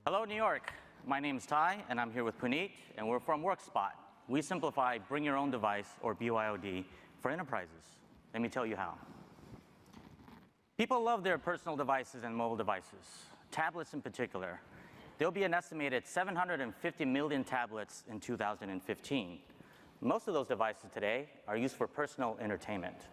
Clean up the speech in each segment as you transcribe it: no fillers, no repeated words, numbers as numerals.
Hello, New York. My name is Ty, and I'm here with Puneet, and we're from Workspot. We simplify bring your own device, or BYOD, for enterprises. Let me tell you how. People love their personal devices and mobile devices, tablets in particular. There'll be an estimated 750 million tablets in 2015. Most of those devices today are used for personal entertainment.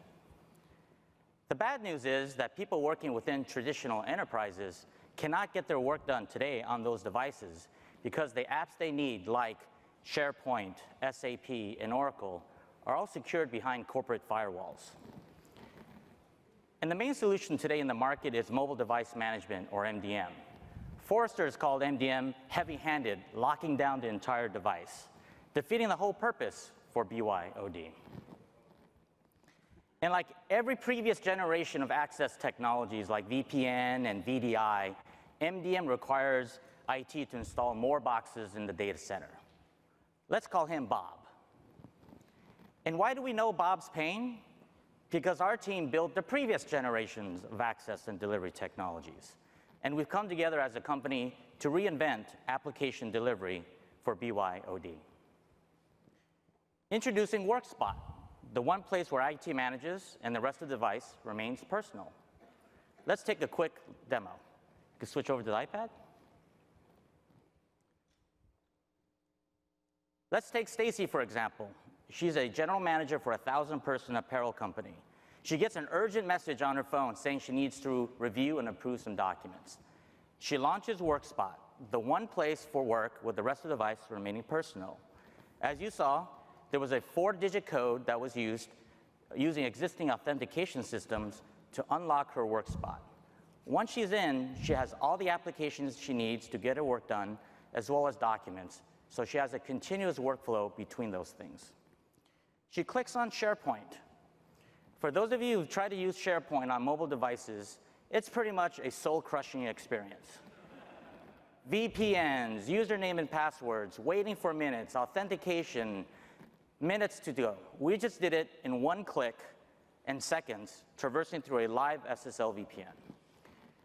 The bad news is that people working within traditional enterprises cannot get their work done today on those devices because the apps they need, like SharePoint, SAP, and Oracle, are all secured behind corporate firewalls. And the main solution today in the market is mobile device management, or MDM. Forrester has called MDM heavy-handed, locking down the entire device, defeating the whole purpose for BYOD. And like every previous generation of access technologies like VPN and VDI, MDM requires IT to install more boxes in the data center. Let's call him Bob. And why do we know Bob's pain? Because our team built the previous generations of access and delivery technologies. And we've come together as a company to reinvent application delivery for BYOD. Introducing Workspot, the one place where IT manages and the rest of the device remains personal. Let's take a quick demo. You can switch over to the iPad. Let's take Stacy, for example. She's a general manager for a 1,000-person apparel company. She gets an urgent message on her phone saying she needs to review and approve some documents. She launches Workspot, the one place for work with the rest of the device remaining personal. As you saw, there was a 4-digit code that was used using existing authentication systems to unlock her Workspot. Once she's in, she has all the applications she needs to get her work done, as well as documents, so she has a continuous workflow between those things. She clicks on SharePoint. For those of you who've tried to use SharePoint on mobile devices, it's pretty much a soul-crushing experience. VPNs, username and passwords, waiting for minutes, authentication, minutes to go. We just did it in one click and seconds, traversing through a live SSL VPN.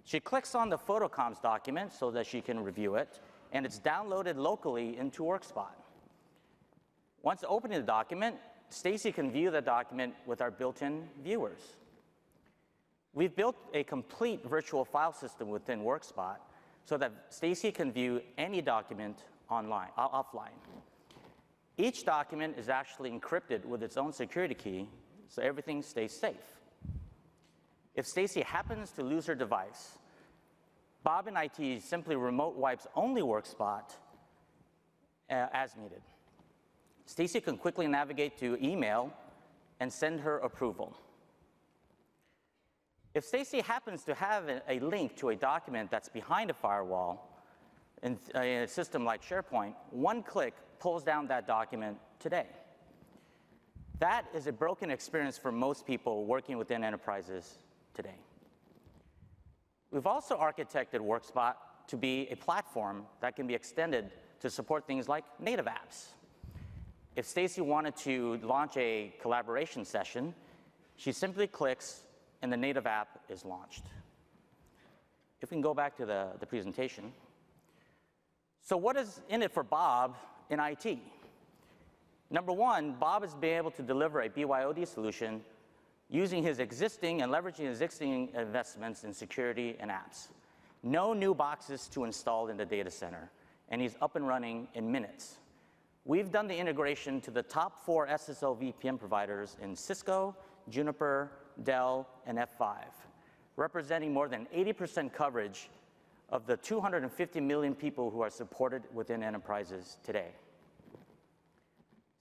She clicks on the PhotoComs document so that she can review it, and it's downloaded locally into Workspot. Once opening the document, Stacy can view the document with our built-in viewers. We've built a complete virtual file system within Workspot so that Stacy can view any document offline. Each document is actually encrypted with its own security key, so everything stays safe. If Stacy happens to lose her device, Bob in IT simply remote wipes only Workspot as needed. Stacy can quickly navigate to email and send her approval. If Stacy happens to have a link to a document that's behind a firewall in a system like SharePoint, one click pulls down that document today. That is a broken experience for most people working within enterprises today. We've also architected Workspot to be a platform that can be extended to support things like native apps. If Stacy wanted to launch a collaboration session, she simply clicks and the native app is launched. If we can go back to the presentation. So what is in it for Bob in IT? Number one, Bob has been able to deliver a BYOD solution using his existing and leveraging his existing investments in security and apps. No new boxes to install in the data center, and he's up and running in minutes. We've done the integration to the top 4 SSL VPN providers in Cisco, Juniper, Dell, and F5, representing more than 80% coverage of the 250 million people who are supported within enterprises today.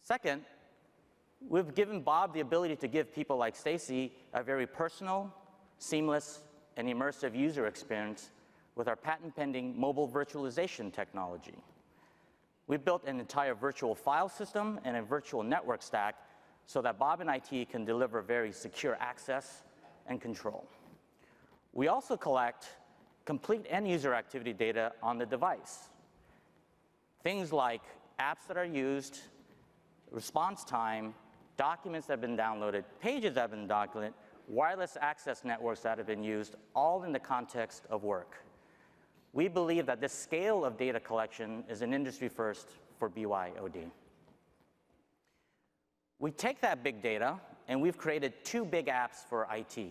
Second, we've given Bob the ability to give people like Stacy a very personal, seamless, and immersive user experience with our patent-pending mobile virtualization technology. We've built an entire virtual file system and a virtual network stack so that Bob and IT can deliver very secure access and control. We also collect complete end-user activity data on the device. Things like apps that are used, response time, documents that have been downloaded, pages that have been downloaded, wireless access networks that have been used, all in the context of work. We believe that this scale of data collection is an industry first for BYOD. We take that big data, and we've created two big apps for IT,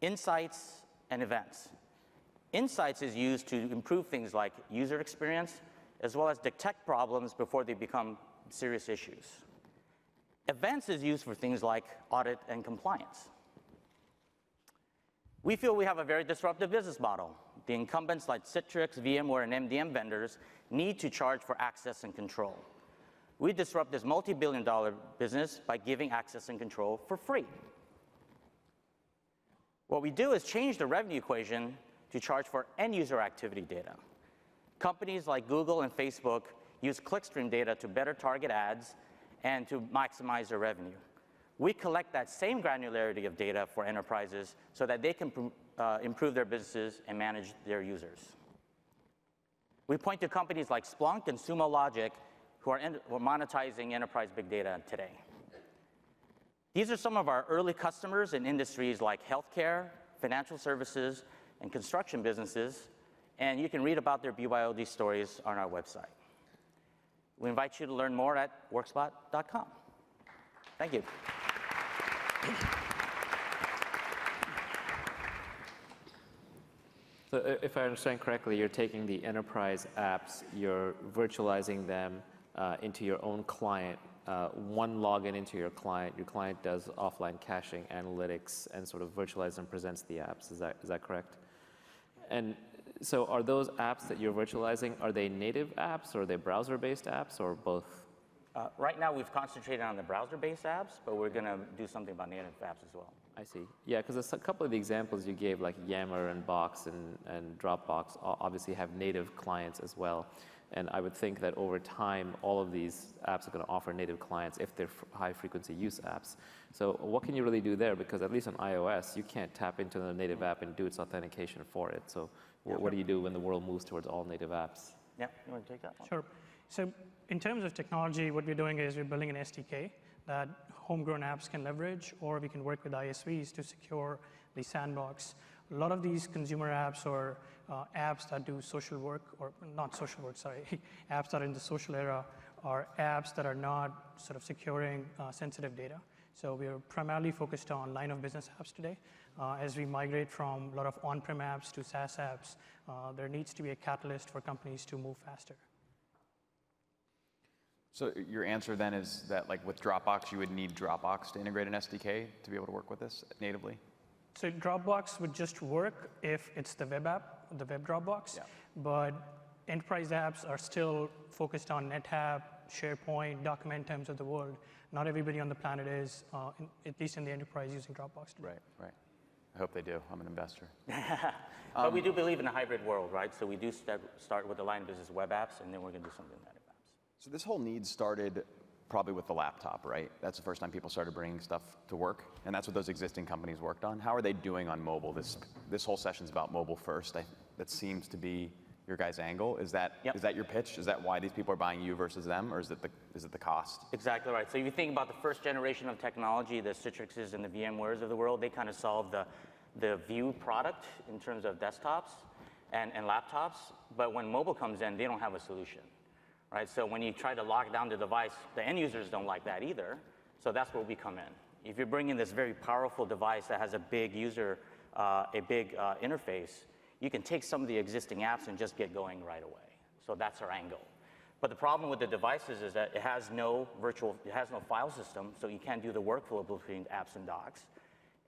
Insights and Events. Insights is used to improve things like user experience, as well as detect problems before they become serious issues. Events is used for things like audit and compliance. We feel we have a very disruptive business model. The incumbents like Citrix, VMware, and MDM vendors need to charge for access and control. We disrupt this multi-billion-dollar business by giving access and control for free. What we do is change the revenue equation to charge for end-user activity data. Companies like Google and Facebook use clickstream data to better target ads and to maximize their revenue. We collect that same granularity of data for enterprises so that they can improve their businesses and manage their users. We point to companies like Splunk and Sumo Logic who are monetizing enterprise big data today. These are some of our early customers in industries like healthcare, financial services, and construction businesses, and you can read about their BYOD stories on our website. We invite you to learn more at workspot.com. Thank you. So if I understand correctly, you're taking the enterprise apps, you're virtualizing them into your own client. One login into your client does offline caching, analytics, and sort of virtualizes and presents the apps. Is that correct? And so are those apps that you're virtualizing, are they native apps, or are they browser-based apps, or both? Right now, we've concentrated on the browser-based apps, but we're going to do something about native apps as well. I see. Yeah, because a couple of the examples you gave, like Yammer and Box and Dropbox, obviously have native clients as well. And I would think that over time, all of these apps are going to offer native clients if they're high-frequency use apps. So what can you really do there? Because at least on iOS, you can't tap into the native app and do its authentication for it. So what do you do when the world moves towards all native apps? Yeah, you want to take that one? Sure. So in terms of technology, what we're doing is we're building an SDK that homegrown apps can leverage, or we can work with ISVs to secure the sandbox. A lot of these consumer apps or apps that do social work, or not social work, sorry, apps that are in the social era are apps that are not sort of securing sensitive data. So we are primarily focused on line of business apps today. As we migrate from a lot of on-prem apps to SaaS apps, there needs to be a catalyst for companies to move faster. So your answer then is that, like with Dropbox, you would need Dropbox to integrate an SDK to be able to work with this natively? So Dropbox would just work if it's the web app, the web Dropbox. Yeah. But enterprise apps are still focused on NetApp, SharePoint, Documentum of the world. Not everybody on the planet is, at least in the enterprise, using Dropbox today. Right. I hope they do. I'm an investor. But we do believe in a hybrid world, right? So we do start with the line of business web apps, and then we're going to do something with native apps. So this whole need started probably with the laptop, right? That's the first time people started bringing stuff to work, and that's what those existing companies worked on. How are they doing on mobile? This whole session's about mobile first. That seems to be your guys' angle. Is that your pitch? Is that why these people are buying you versus them, or is it the cost? Exactly right. So if you think about the first generation of technology, the Citrixes and the VMwares of the world, they kind of solved the View product in terms of desktops and laptops. But when mobile comes in, they don't have a solution. Right, so when you try to lock down the device, the end users don't like that either. So that's where we come in. If you're bringing this very powerful device that has a big interface, you can take some of the existing apps and just get going right away. So that's our angle. But the problem with the devices is that it has no file system, so you can't do the workflow between apps and docs.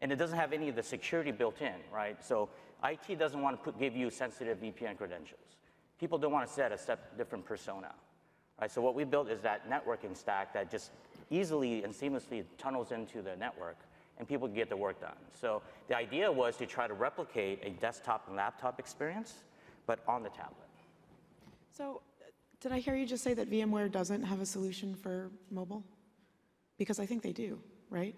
And it doesn't have any of the security built in, right? So IT doesn't want to give you sensitive VPN credentials. People don't want to set a different persona. Right, so what we built is that networking stack that just easily and seamlessly tunnels into the network, and people can get the work done. So the idea was to try to replicate a desktop and laptop experience, but on the tablet. So did I hear you just say that VMware doesn't have a solution for mobile? Because I think they do, right?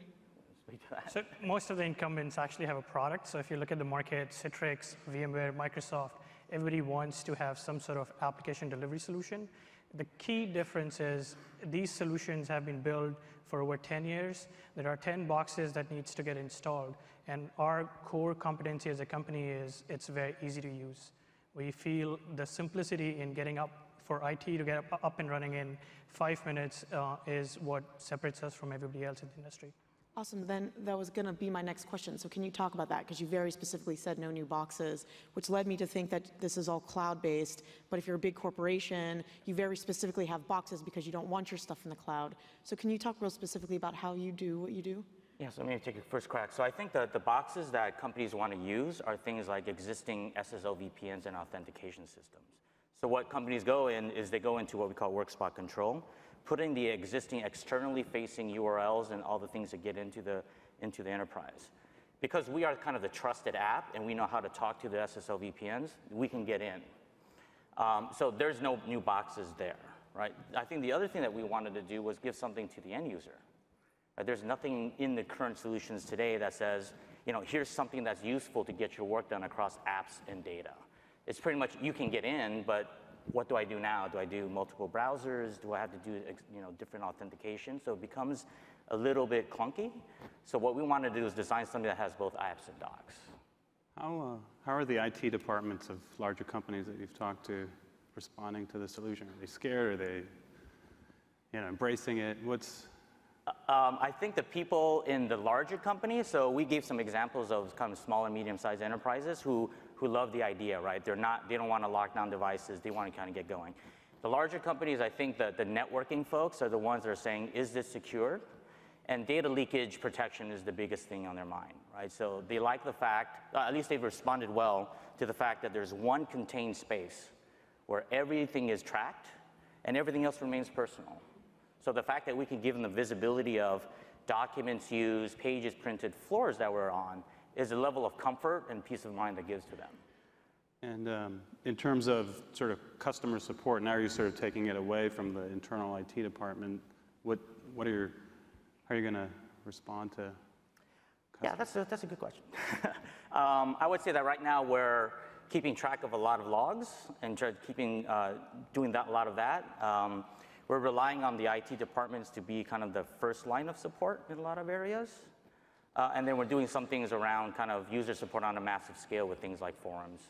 So most of the incumbents actually have a product. So if you look at the market, Citrix, VMware, Microsoft, everybody wants to have some sort of application delivery solution. The key difference is these solutions have been built for over 10 years. There are 10 boxes that needs to get installed. And our core competency as a company is it's very easy to use. We feel the simplicity in getting for IT to get up and running in 5 minutes is what separates us from everybody else in the industry. Awesome. Then that was going to be my next question. So can you talk about that? Because you very specifically said no new boxes, which led me to think that this is all cloud-based. But if you're a big corporation, you very specifically have boxes because you don't want your stuff in the cloud. So can you talk real specifically about how you do what you do? Yeah, so let me take a first crack. So I think that the boxes that companies want to use are things like existing SSO VPNs and authentication systems. So what companies go in is they go into what we call Workspot control, putting the existing externally facing URLs and all the things that get into the enterprise. Because we are kind of the trusted app and we know how to talk to the SSO VPNs, we can get in. So there's no new boxes there, right? I think the other thing that we wanted to do was give something to the end user. There's nothing in the current solutions today that says, here's something that's useful to get your work done across apps and data. It's pretty much, you can get in, but what do I do now? Do I do multiple browsers? Do I have to do different authentication? So it becomes a little bit clunky. So what we want to do is design something that has both apps and docs. How are the IT departments of larger companies that you've talked to responding to the solution? Are they scared? Are they embracing it? I think the people in the larger companies, so we gave some examples of kind of small and medium-sized enterprises who love the idea, right? They don't want to lock down devices, they want to kind of get going. The larger companies, I think that the networking folks are the ones that are saying, is this secure? And data leakage protection is the biggest thing on their mind, right? So they like the fact, at least they've responded well to the fact that there's one contained space where everything is tracked and everything else remains personal. So the fact that we can give them the visibility of documents used, pages printed, floors that we're on, is a level of comfort and peace of mind that gives to them. And in terms of sort of customer support, now you're sort of taking it away from the internal IT department. How are you going to respond to customers? Yeah, that's a good question. I would say that right now we're keeping track of a lot of logs and doing a lot of that. We're relying on the IT departments to be kind of the first line of support in a lot of areas. And then we're doing some things around kind of user support on a massive scale with things like forums.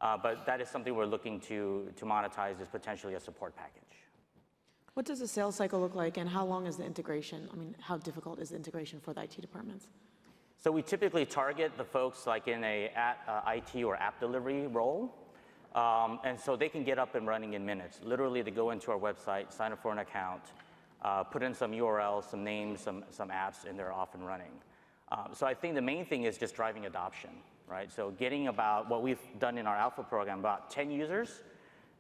But that is something we're looking to monetize as potentially a support package. What does the sales cycle look like and how long is the integration? I mean, how difficult is the integration for the IT departments? So we typically target the folks like in a IT or app delivery role. And so they can get up and running in minutes. Literally, they go into our website, sign up for an account, put in some URLs, some names, some apps, and they're off and running. So I think the main thing is just driving adoption, right? So getting about what we've done in our alpha program, about 10 users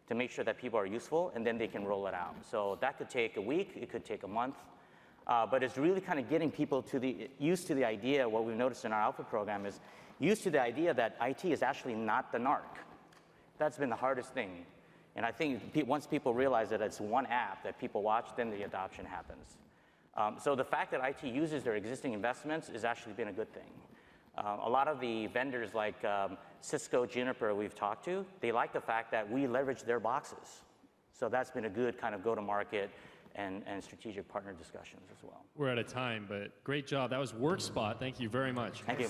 to make sure that people are useful, and then they can roll it out. So that could take a week, it could take a month. But it's really kind of getting people used to the idea. What we've noticed in our alpha program is used to the idea that IT is actually not the narc. That's been the hardest thing. And I think once people realize that it's one app that people watch, then the adoption happens. So the fact that IT uses their existing investments has actually been a good thing. A lot of the vendors like Cisco, Juniper we've talked to, they like the fact that we leverage their boxes. So that's been a good kind of go-to-market and strategic partner discussions as well. We're out of time, but great job. That was Workspot. Thank you very much. Thank you.